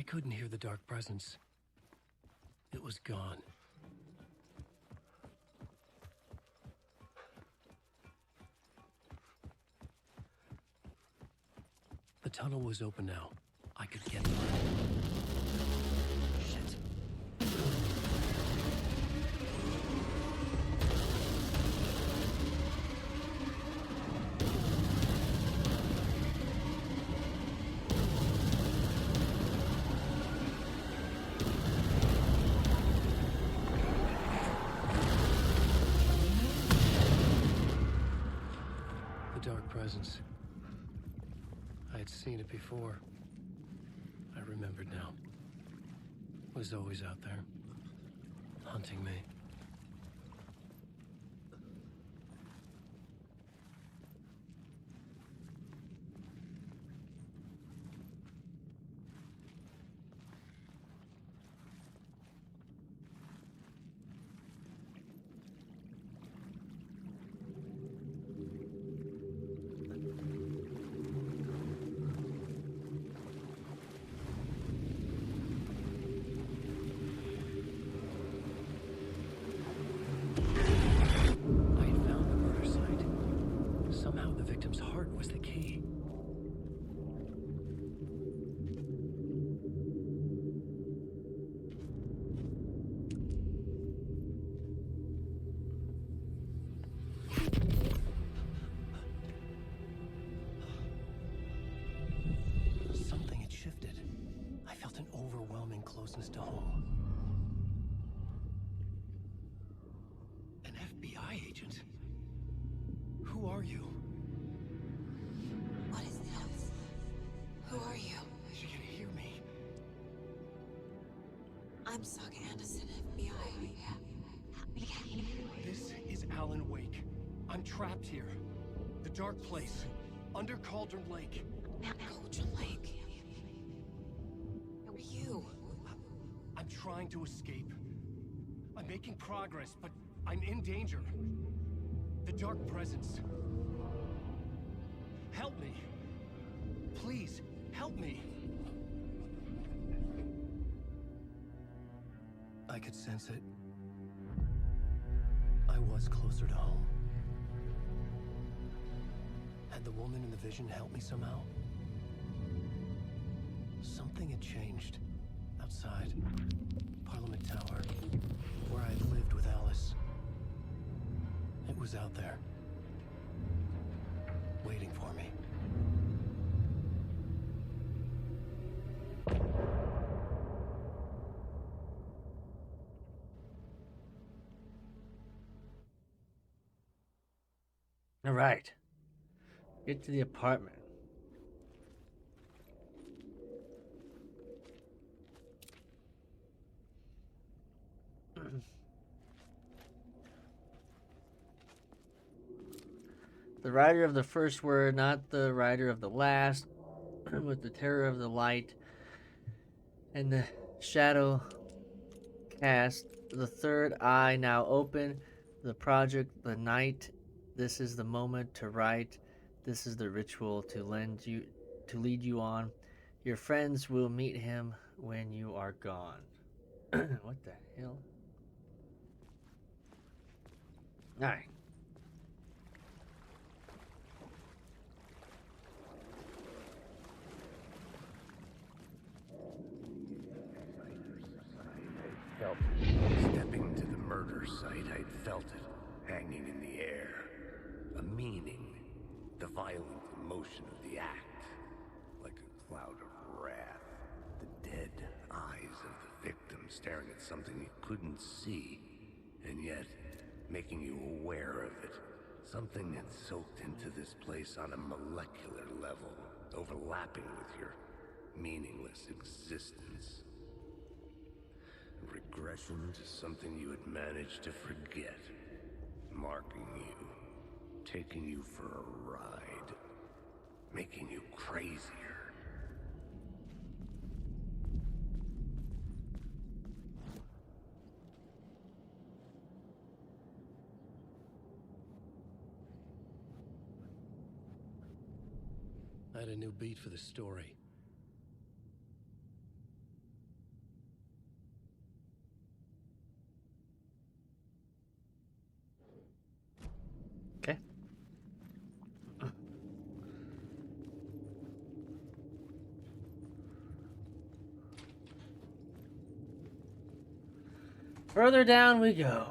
I couldn't hear the dark presence. It was gone. The tunnel was open now. I could get through. Shit. The dark presence. I had seen it before. I remembered now. It was always out there, hunting me. I had found the murder site. Somehow the victim's heart was the key. Something had shifted. I felt an overwhelming closeness to home. An FBI agent? Who are you? What is this? Who are you? She can hear me. I'm Saga Anderson, FBI. This is Alan Wake. I'm trapped here. The dark place. Under Cauldron Lake. Cauldron Lake. Who are you? I'm trying to escape. I'm making progress, but I'm in danger. The dark presence. Help me. Please, help me. I could sense it. I was closer to home. Had the woman in the vision helped me somehow? Something had changed. Outside. Parliament Tower. Where I had lived with Alice. It was out there. Waiting for me. All right. Get to the apartment. The writer of the first word, not the writer of the last, with the terror of the light and the shadow cast. The third eye now open. The project, the night. This is the moment to write. This is the ritual to lead you on. Your friends will meet him when you are gone. What the hell? All right. Stepping to the murder site, I'd felt it, hanging in the air. A meaning, the violent emotion of the act, like a cloud of wrath. The dead eyes of the victim staring at something you couldn't see, and yet making you aware of it. Something had soaked into this place on a molecular level, overlapping with your meaningless existence. Regression to something you had managed to forget. Marking you. Taking you for a ride. Making you crazier. I had a new beat for the story. Further down we go.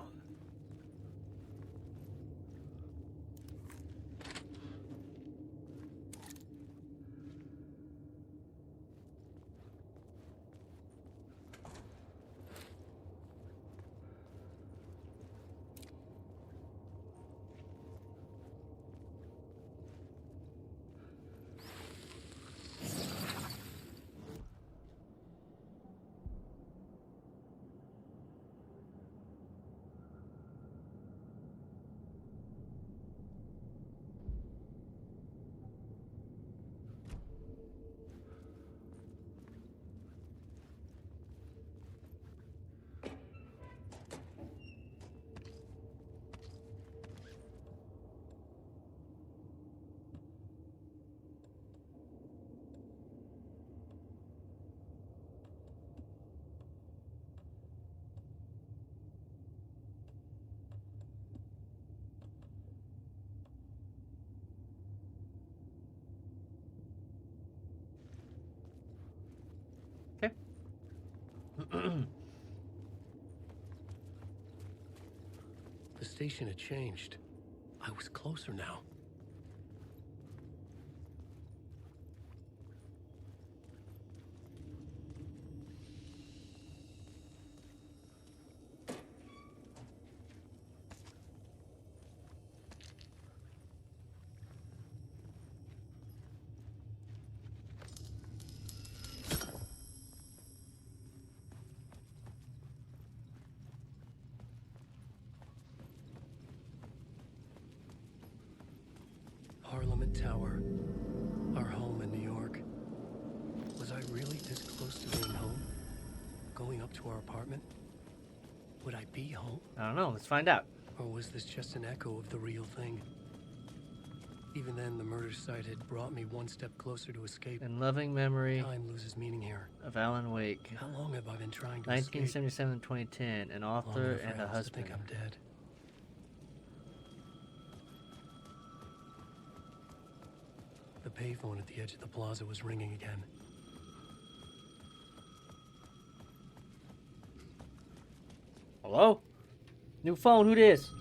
Okay. The station had changed. I was closer now. Parliament Tower, our home in New York. Was I really this close to being home? Going up to our apartment? Would I be home? I don't know. Let's find out. Or was this just an echo of the real thing? Even then, the murder site had brought me one step closer to escape. In loving memory Time loses meaning here. of Alan Wake, How long have I been trying to escape? 1977 to 2010, an Long author enough for and a Alice to husband. think I'm dead. The payphone at the edge of the plaza was ringing again. Hello? New phone, who this?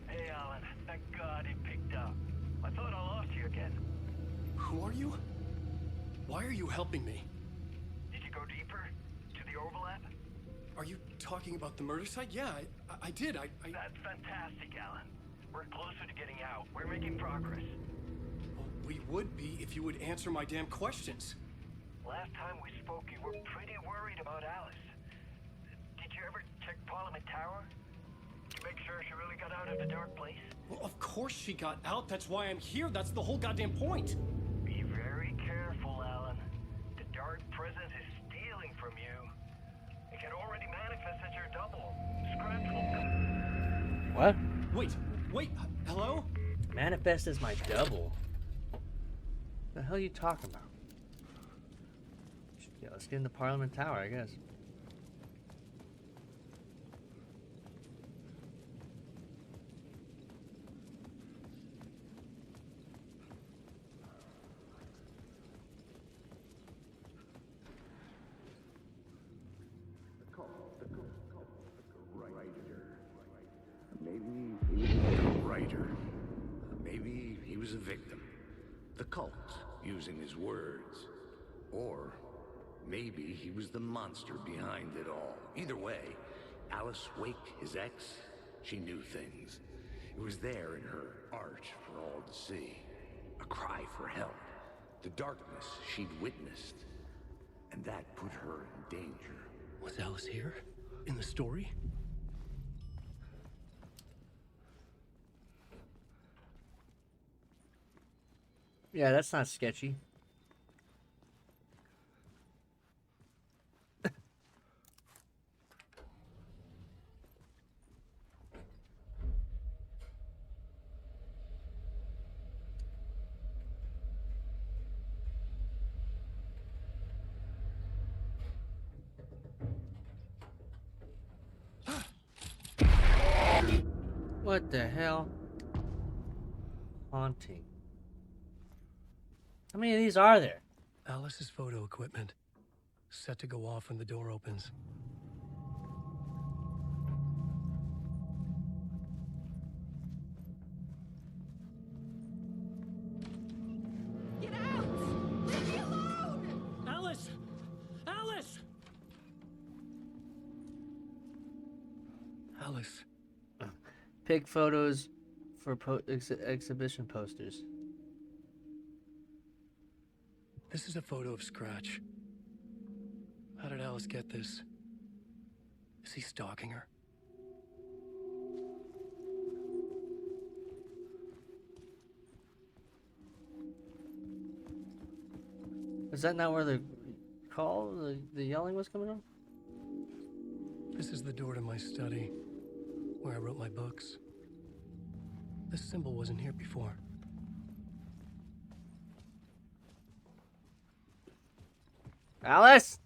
Hey, Alan. Thank God it picked up. I thought I lost you again. Who are you? Why are you helping me? Did you go deeper? To the overlap? Are you talking about the murder site? Yeah, I did. That's fantastic, Alan. We're closer to getting out. We're making progress. Well, we would be if you would answer my damn questions. Last time we spoke, you were pretty worried about Alice. Did you ever check Parliament Tower? Did you make sure she really got out of the dark place? Well, of course she got out. That's why I'm here. That's the whole goddamn point. Be very careful, Alan. The dark presence is stealing from you. It can already manifest as your double. Scratch will come. What? Wait, hello? Manifest as my double. The hell are you talking about? Yeah, let's get in the Parliament Tower, I guess. Maybe he was a writer. Maybe he was a victim. The cult, using his words. Or maybe he was the monster behind it all. Either way, Alice Wake, his ex, she knew things. It was there in her art for all to see. A cry for help. The darkness she'd witnessed. And that put her in danger. Was Alice here? In the story? Yeah, that's not sketchy. What the hell? Haunting. How many of these are there? Alice's photo equipment. Set to go off when the door opens. Alice. Pick photos for exhibition posters. This is a photo of Scratch. How did Alice get this? Is he stalking her? Is that not where the call, the yelling was coming from? This is the door to my study, where I wrote my books. This symbol wasn't here before. Alice!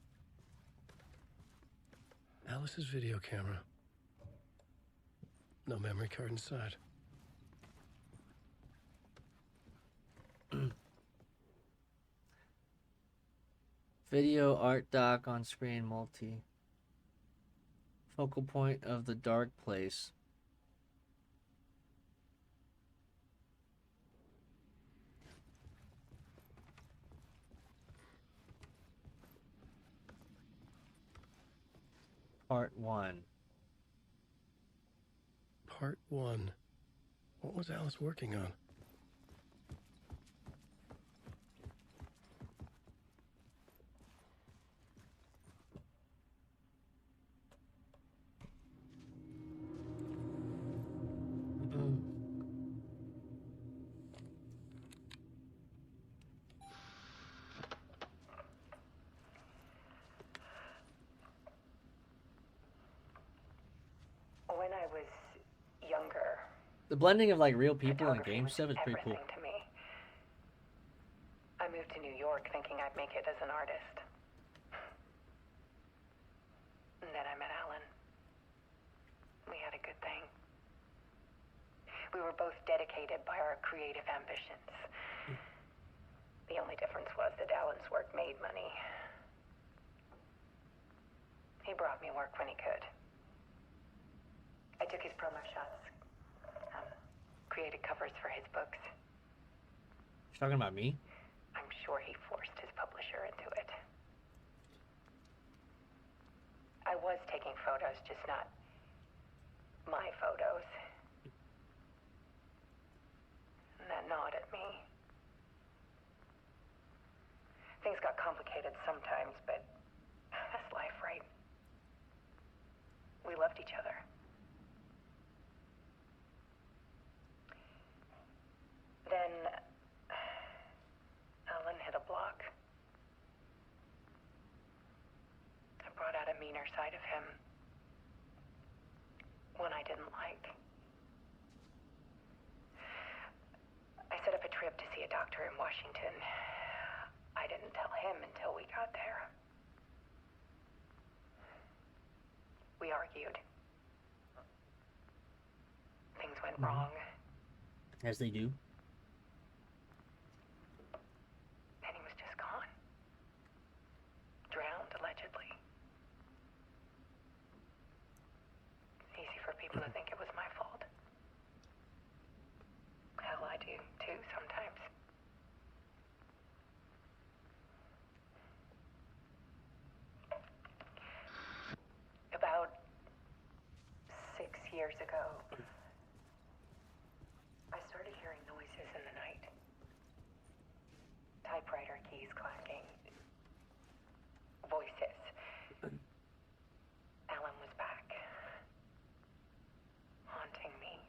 Alice's video camera. No memory card inside. Video art doc on screen multi. Focal point of the dark place. Part 1. Part 1. What was Alice working on? When I was younger, The blending of like real people and game stuff is pretty cool. everything to me. I moved to New York thinking I'd make it as an artist. And then I met Alan. We had a good thing. We were both dedicated by our creative ambitions. The only difference was that Alan's work made money. He brought me work when he could. I took his promo shots, created covers for his books. She's talking about me? I'm sure he forced his publisher into it. I was taking photos, just not my photos. And that gnawed at me. Things got complicated sometimes, but that's life, right? We loved each other. Then Alan hit a block. I brought out a meaner side of him. One I didn't like. I set up a trip to see a doctor in Washington. I didn't tell him until we got there. We argued. Things went wrong. As they do. And he was just gone. Drowned, allegedly. It's easy for people to think it was my fault. Hell, I do, too, sometimes. About 6 years ago, I started hearing noises in the night. Typewriter keys clacking. Voices. Alan was back. Haunting me.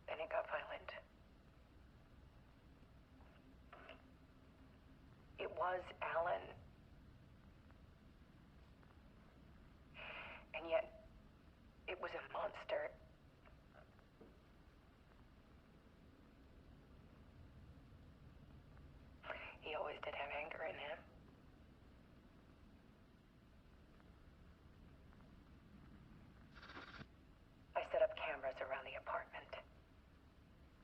Then it got violent. It was Alan. And yet, it was a monster. He always did have anger in him. I set up cameras around the apartment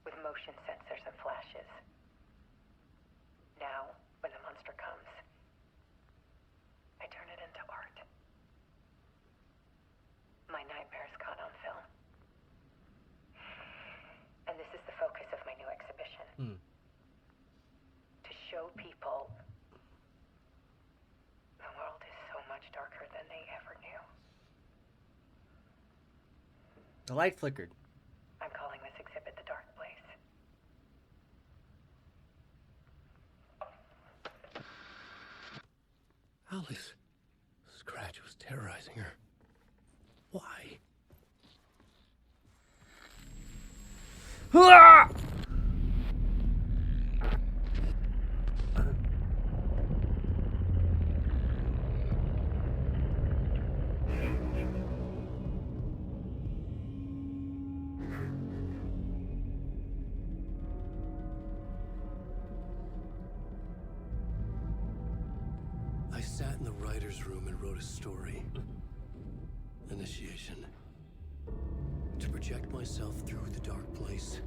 with motion sensors and flashes. Now, when the monster comes, The light flickered. I'm calling this exhibit The Dark Place. Alice. Scratch was terrorizing her. Why? I sat in the writer's room and wrote a story. Initiation. To project myself through the dark place,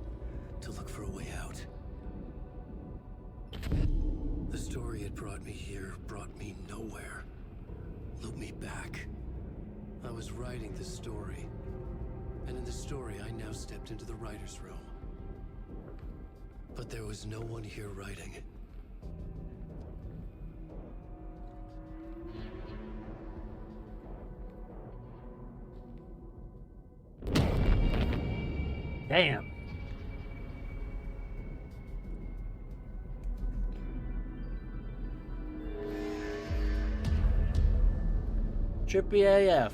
to look for a way out. The story had brought me here, brought me nowhere. Looped me back. I was writing the story. And in the story, I now stepped into the writer's room. But there was no one here writing. Damn. Trippy AF.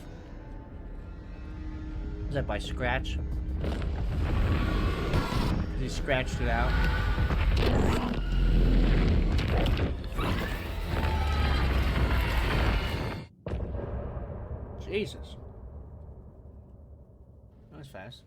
Is that by Scratch? He scratched it out. Jesus. That was fast.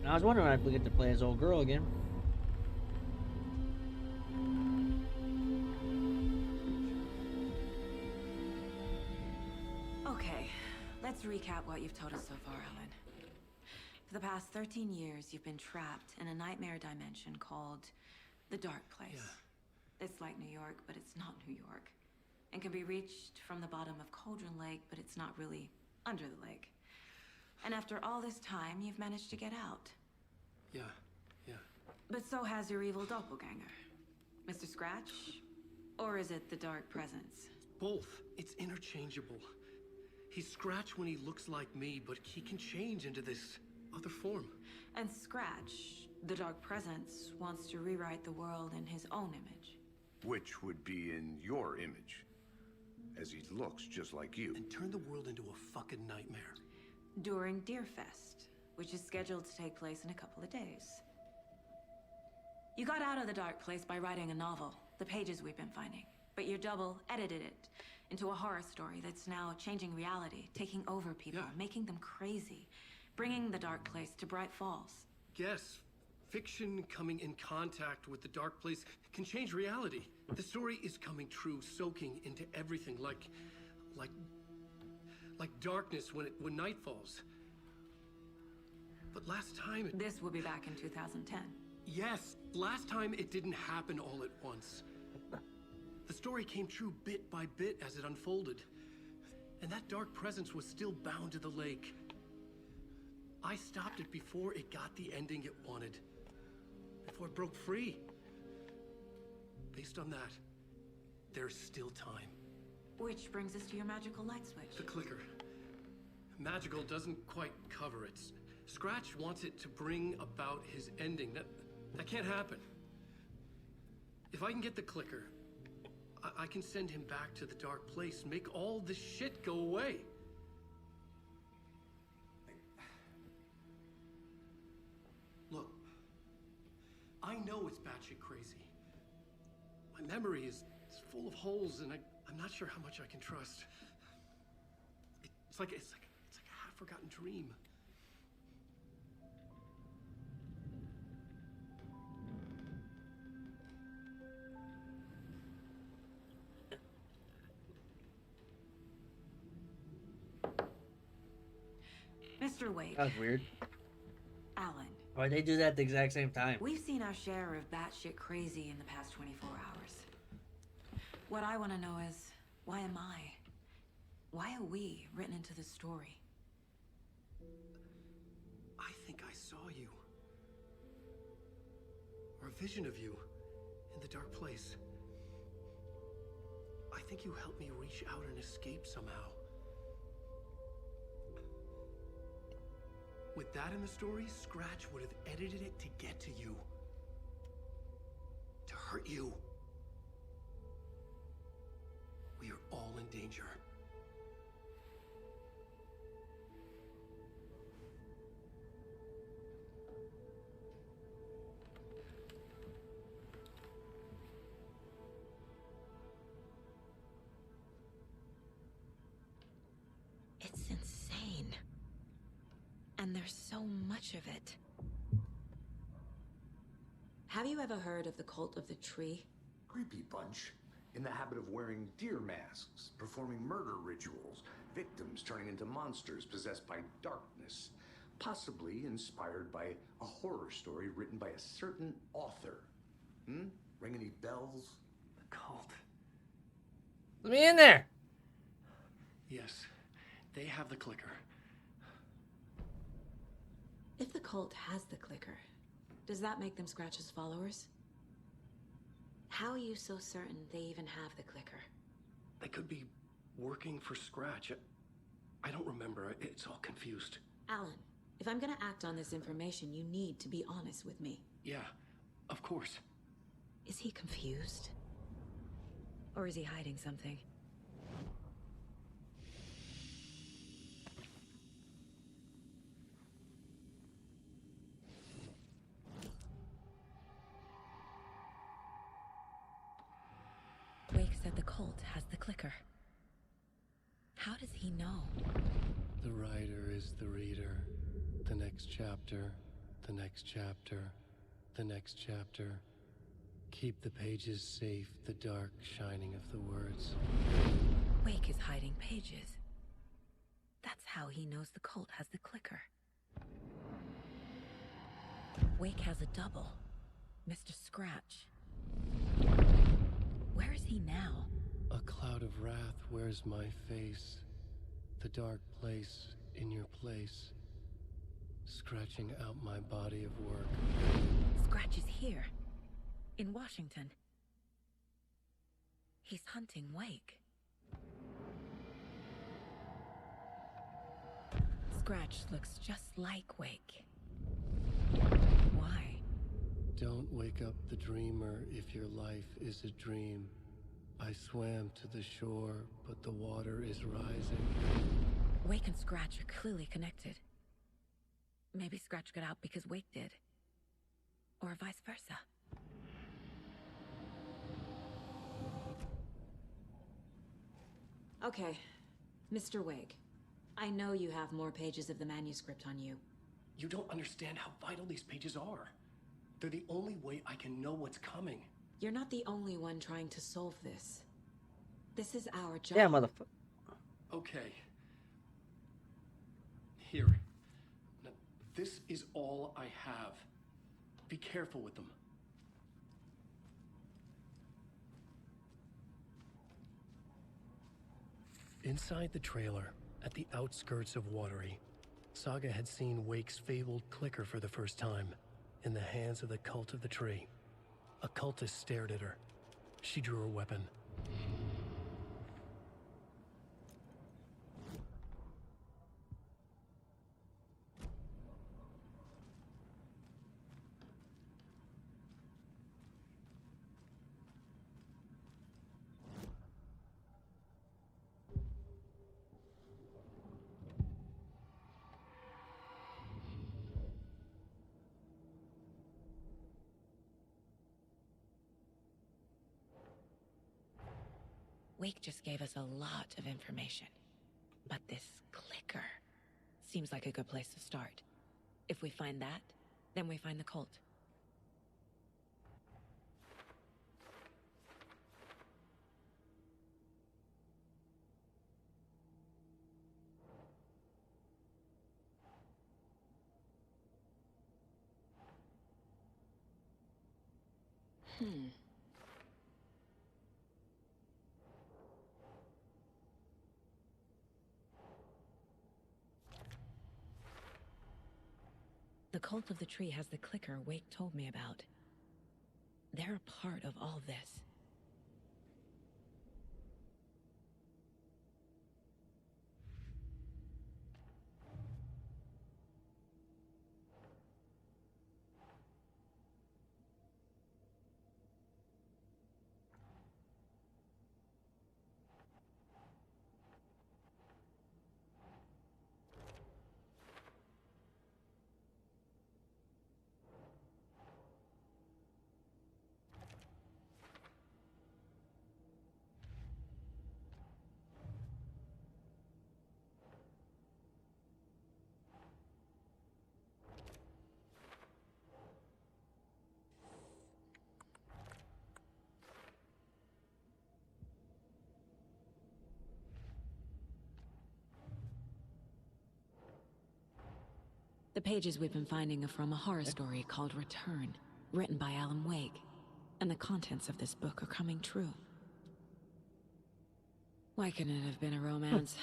I was wondering if we get to play as old girl again. Okay, let's recap what you've told us so far, Alan. For the past 13 years, you've been trapped in a nightmare dimension called the Dark Place. Yeah. It's like New York, but it's not New York. And can be reached from the bottom of Cauldron Lake, but it's not really under the lake. And after all this time, you've managed to get out. Yeah. But so has your evil doppelganger. Mr. Scratch? Or is it the Dark Presence? Both. It's interchangeable. He's Scratch when he looks like me, but he can change into this other form. And Scratch, the Dark Presence, wants to rewrite the world in his own image. Which would be in your image, as he looks just like you. And turn the world into a fucking nightmare. During Deerfest, which is scheduled to take place in a couple of days. You got out of the Dark Place by writing a novel, the pages we've been finding. But your double edited it into a horror story that's now changing reality, taking over people, making them crazy, bringing the Dark Place to Bright Falls. Yes, fiction coming in contact with the Dark Place can change reality. The story is coming true, soaking into everything, like darkness when night falls. But last time This will be back in 2010. Yes, last time it didn't happen all at once. The story came true bit by bit as it unfolded. And that dark presence was still bound to the lake. I stopped it before it got the ending it wanted. Before it broke free. Based on that, there's still time. Which brings us to your magical light switch. The clicker. Magical doesn't quite cover it. Scratch wants it to bring about his ending. That can't happen. If I can get the clicker, I can send him back to the Dark Place, make all this shit go away. Look, I know it's batshit crazy. My memory is full of holes, and I'm not sure how much I can trust. It's like a half-forgotten dream. Mr. Wake, That was weird. Alan, Why'd they do that at the exact same time? we've seen our share of batshit crazy in the past 24 hours. What I want to know is, why am I? Why are we written into the story? I think I saw you. Or a vision of you in the dark place. I think you helped me reach out and escape somehow. With that in the story, Scratch would have edited it to get to you. To hurt you. We are all in danger. It's insane. And there's so much of it. Have you ever heard of the Cult of the Tree? Creepy bunch. In the habit of wearing deer masks, performing murder rituals, victims turning into monsters possessed by darkness, possibly inspired by a horror story written by a certain author. Ring any bells? The cult. Let me in there. Yes, they have the clicker. If the cult has the clicker, does that make them Scratch's followers? How are you so certain they even have the clicker? They could be working for Scratch. I don't remember. It's all confused. Alan, if I'm gonna act on this information, you need to be honest with me. Yeah, of course. Is he confused? Or is he hiding something? Wake said the cult has the clicker. How does he know? The writer is the reader. The next chapter, the next chapter, the next chapter. Keep the pages safe, the dark shining of the words. Wake is hiding pages. That's how he knows the cult has the clicker. Wake has a double. Mr. Scratch. Where is he now? A cloud of wrath wears my face. The dark place in your place. Scratching out my body of work. Scratch is here. In Washington. He's hunting Wake. Scratch looks just like Wake. Why? Don't wake up the dreamer if your life is a dream. I swam to the shore, but the water is rising. Wake and Scratch are clearly connected. Maybe Scratch got out because Wake did. Or vice versa. Okay, Mr. Wake. I know you have more pages of the manuscript on you. You don't understand how vital these pages are. They're the only way I can know what's coming. You're not the only one trying to solve this. This is our job. Yeah, motherfucker. Okay. Here. Now, this is all I have. Be careful with them. Inside the trailer, at the outskirts of Watery, Saga had seen Wake's fabled clicker for the first time, in the hands of the Cult of the Tree. A cultist stared at her. She drew her weapon. Wake just gave us a lot of information. But this clicker seems like a good place to start. If we find that, then we find the cult. The Cult of the Tree has the clicker Wake told me about. They're a part of all this. The pages we've been finding are from a horror story called Return, written by Alan Wake. And the contents of this book are coming true. Why couldn't it have been a romance?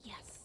Yes.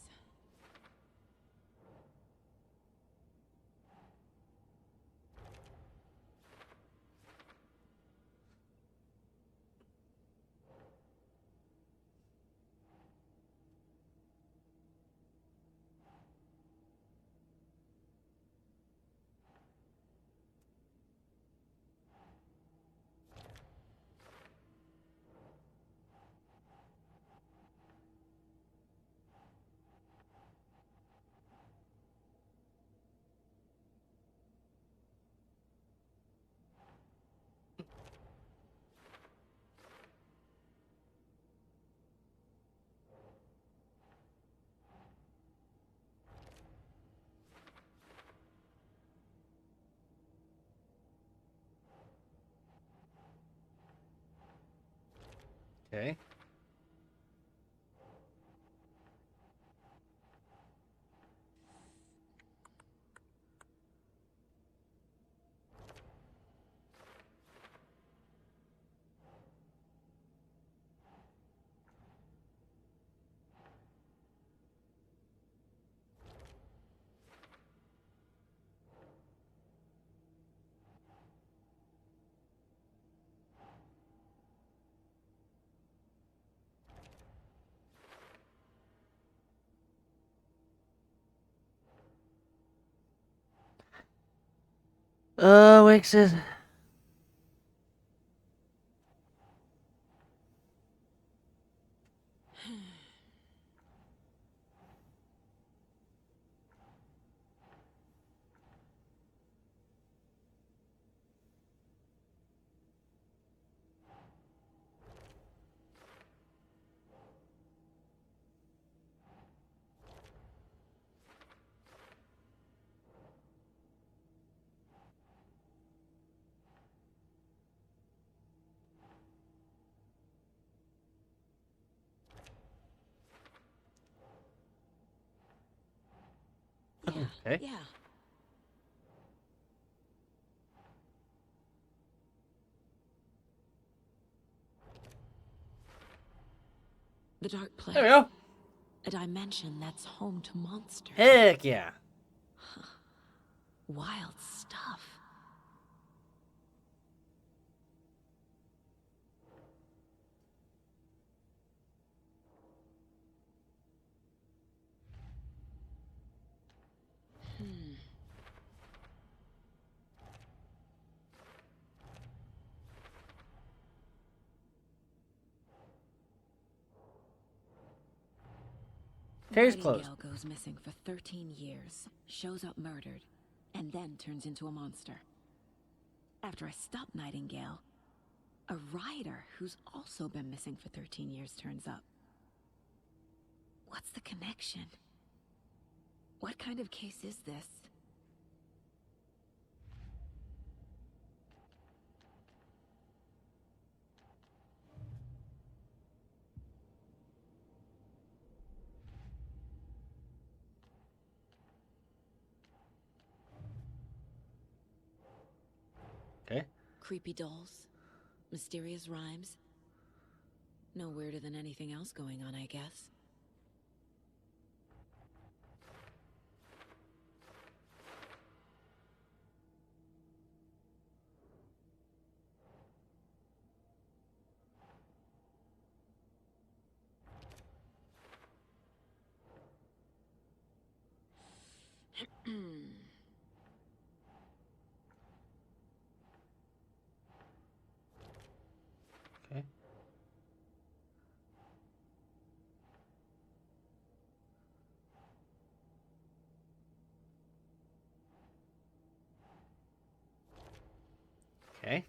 Okay. Wake says. Okay. Yeah. The Dark Place. There we go. A dimension that's home to monsters. Heck yeah. Wild stuff. Case closed. Nightingale goes missing for 13 years, shows up murdered, and then turns into a monster. After I stop Nightingale, a rider who's also been missing for 13 years turns up. What's the connection? What kind of case is this? Creepy dolls, mysterious rhymes. No weirder than anything else going on, I guess. Okay. Okay.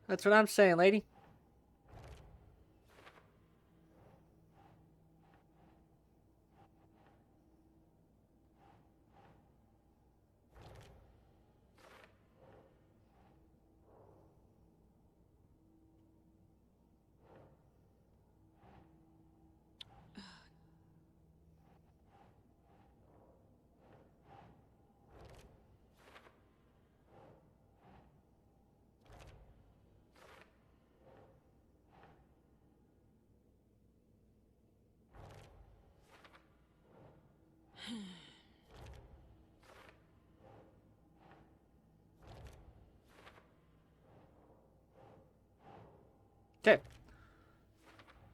That's what I'm saying, lady. Okay.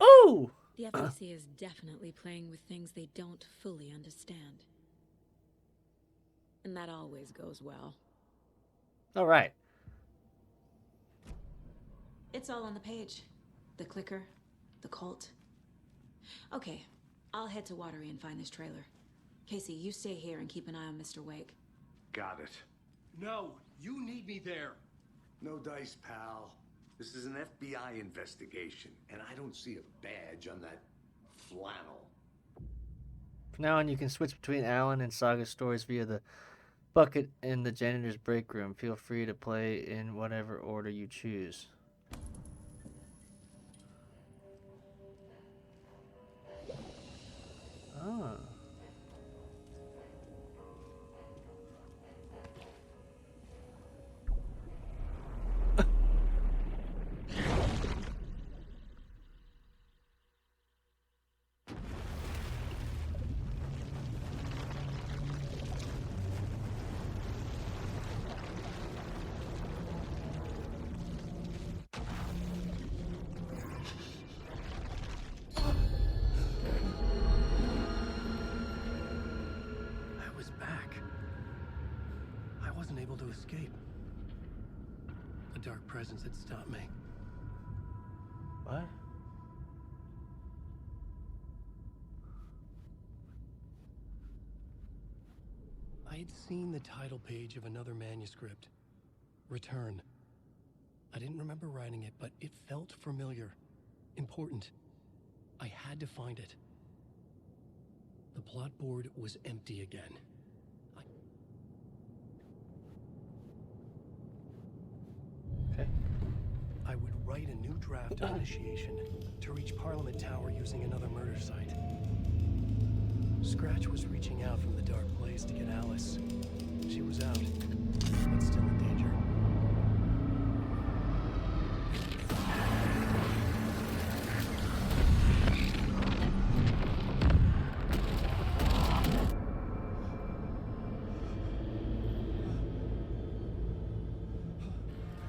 Ooh! The FBC is definitely playing with things they don't fully understand. And that always goes well. All right. It's all on the page. The clicker, the cult. Okay, I'll head to Watery and find this trailer. Casey, you stay here and keep an eye on Mr. Wake. Got it. No, you need me there. No dice, pal. This is an FBI investigation, and I don't see a badge on that flannel. From now on, you can switch between Alan and Saga stories via the bucket in the janitor's break room. Feel free to play in whatever order you choose. Ah. I was back. I wasn't able to escape. A dark presence had stopped me. What? I had seen the title page of another manuscript. Return. I didn't remember writing it, but it felt familiar. Important. I had to find it. The plot board was empty again. Okay. I would write a new draft of initiation to reach Parliament Tower using another murder site. Scratch was reaching out from the dark place to get Alice. She was out, but still in danger.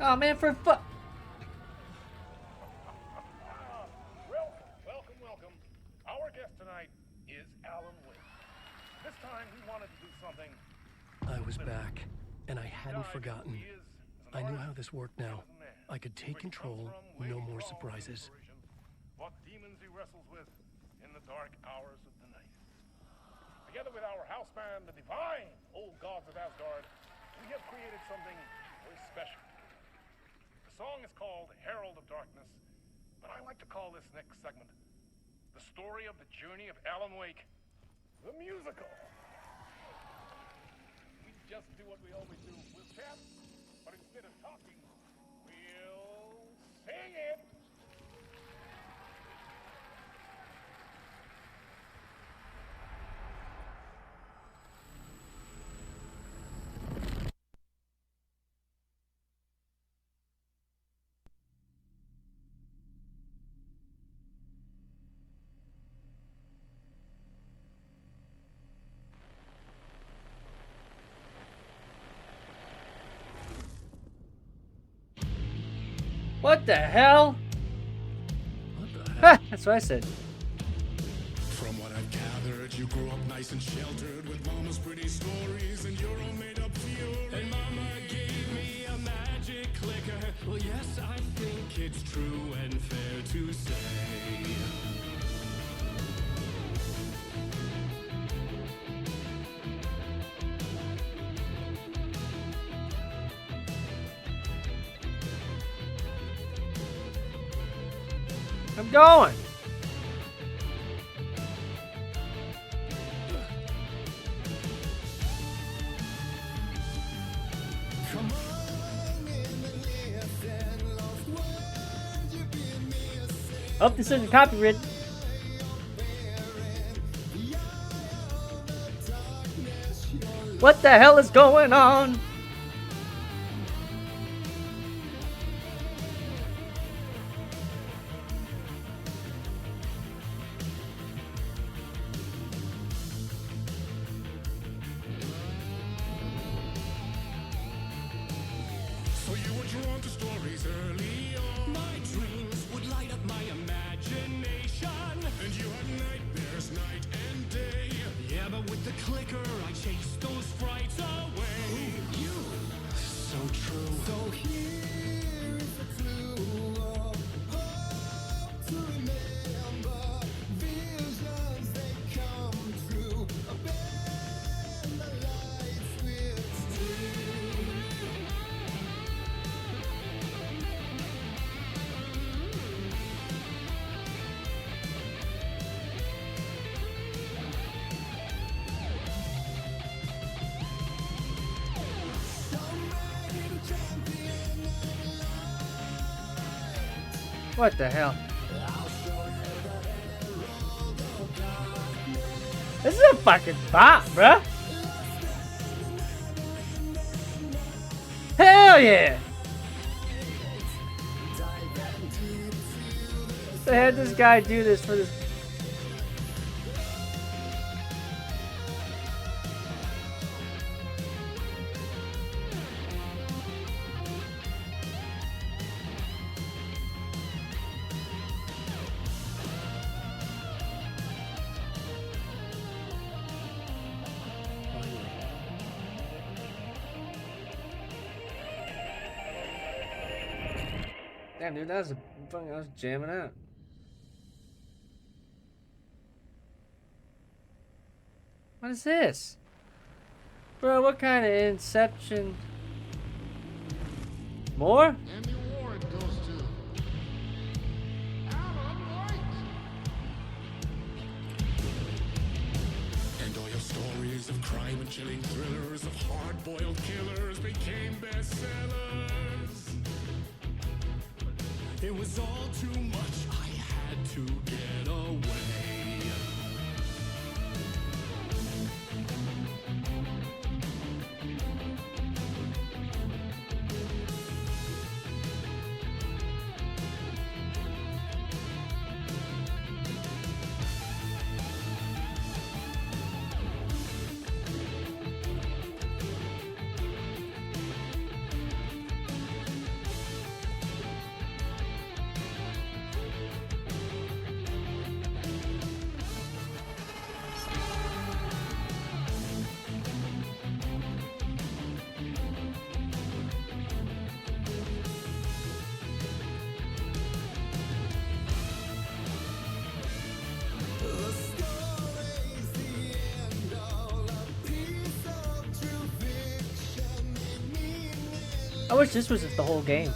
Oh man, for fu- Welcome. Our guest tonight is Alan Wake. This time he wanted to do something. I was back, and I hadn't forgotten. I knew how this worked now. I could take control, no more surprises. What demons he wrestles with in the dark hours of the night. Together with our house band, the divine old gods of Asgard, we have created something very special. The song is called Herald of Darkness, but I like to call this next segment the story of the journey of Alan Wake, the musical. We just do what we always do. We'll chat, But instead of talking, we'll sing it. What the hell? What the heck? Ha! That's what I said. From what I've gathered, you grew up nice and sheltered with mama's pretty stories and your own made-up fury. And mama gave me a magic clicker. Well, yes, I think it's true and fair to say. I'm going. Oh, this isn't copyrighted. What the hell is going on? So you were drawn to stories early on. My dreams would light up my imagination. And you had nightmares night and day. Yeah, but with the clicker, I chased those frights away. Ooh, you. So true. So here is a clue of hope to remember. Visions, they come true. Bend the lights with steel. What the hell? This is a fucking bop, bruh. Hell yeah! They had this guy do this for this. Damn, dude, that was fucking. I was jamming out. What is this? Bro, what kind of Inception? More? And the award goes to Alan White. And all your stories of crime and chilling thrillers of hard-boiled killers became bestsellers. It was all too much. I had to get away. I wish this was the whole game.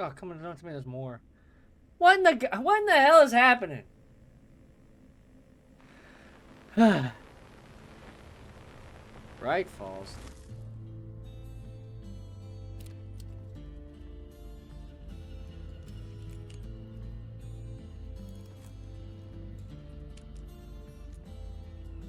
Oh, come on, don't tell me there's more. What in the hell is happening? Bright Falls.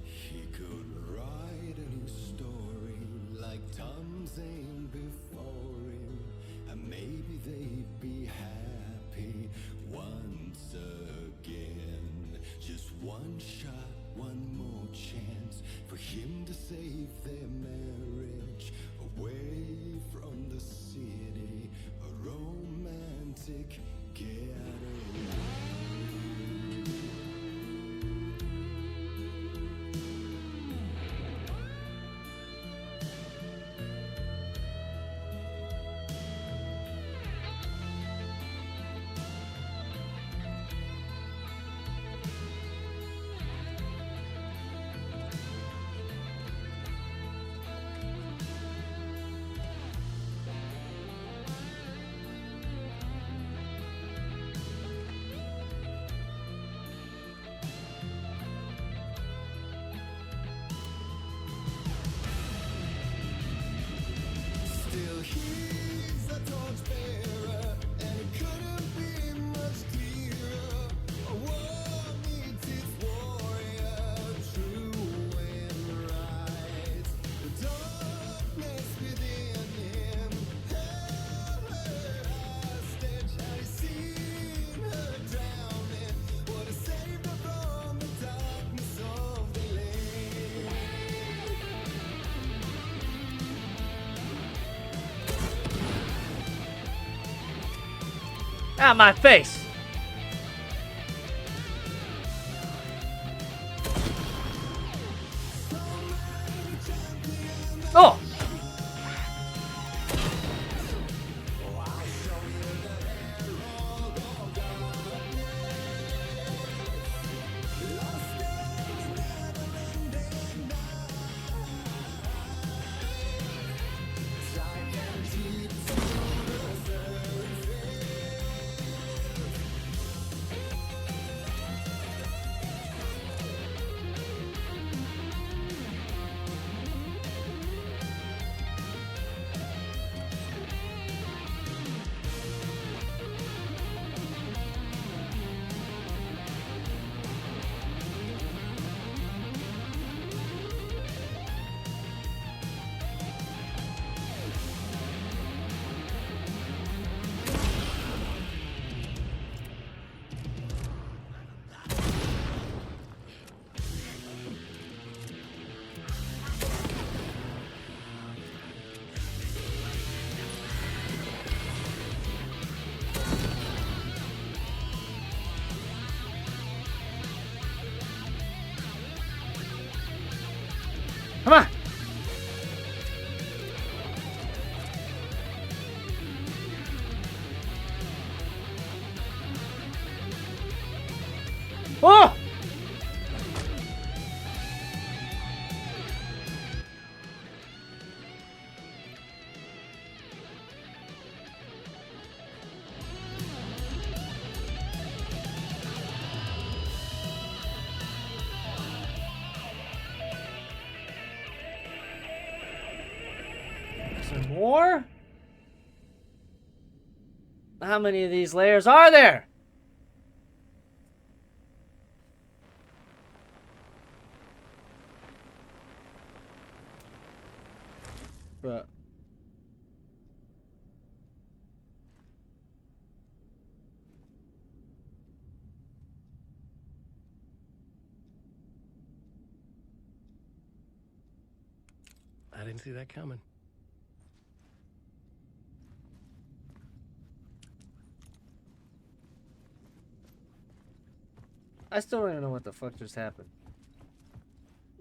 He could write a new story like Tom Zane before him, and maybe they'd be happy once again. Just one shot, one more chance for him to save their marriage away from the city, a romantic getaway. Still he's a torchbearer, and it couldn't be much clearer. A war meets its warrior, true and right. The darkness within him held her hostage. Had he seen her drowning, would have saved her from the darkness of the lake. Ah, my face! Oh! Come on! Oh! Some more? How many of these layers are there? Bruh. I didn't see that coming. I still don't even know what the fuck just happened.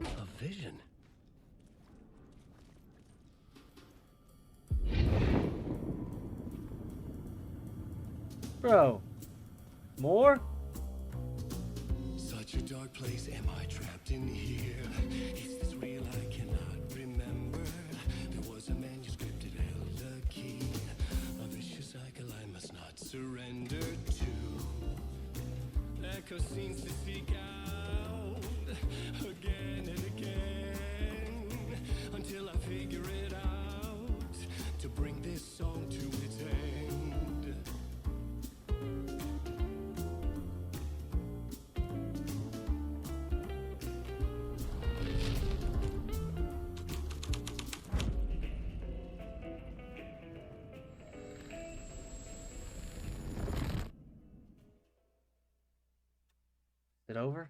A vision. Bro. More? Such a dark place, am I trapped in here? Is this real? I cannot remember. There was a manuscript, it held a key. A vicious cycle I must not surrender to. Echo seems to seek out again and again until I figure it out to bring this song to its end. Is it over?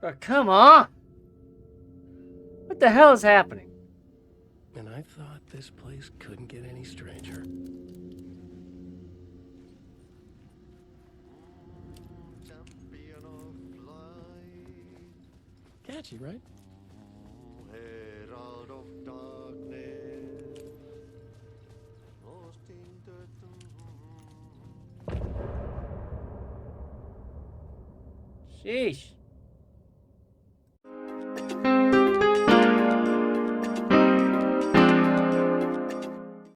Bro, come on! What the hell is happening? And I thought this place couldn't get any stranger. Champion of light, Catchy, right? herald of darkness, lost in dirt. Sheesh.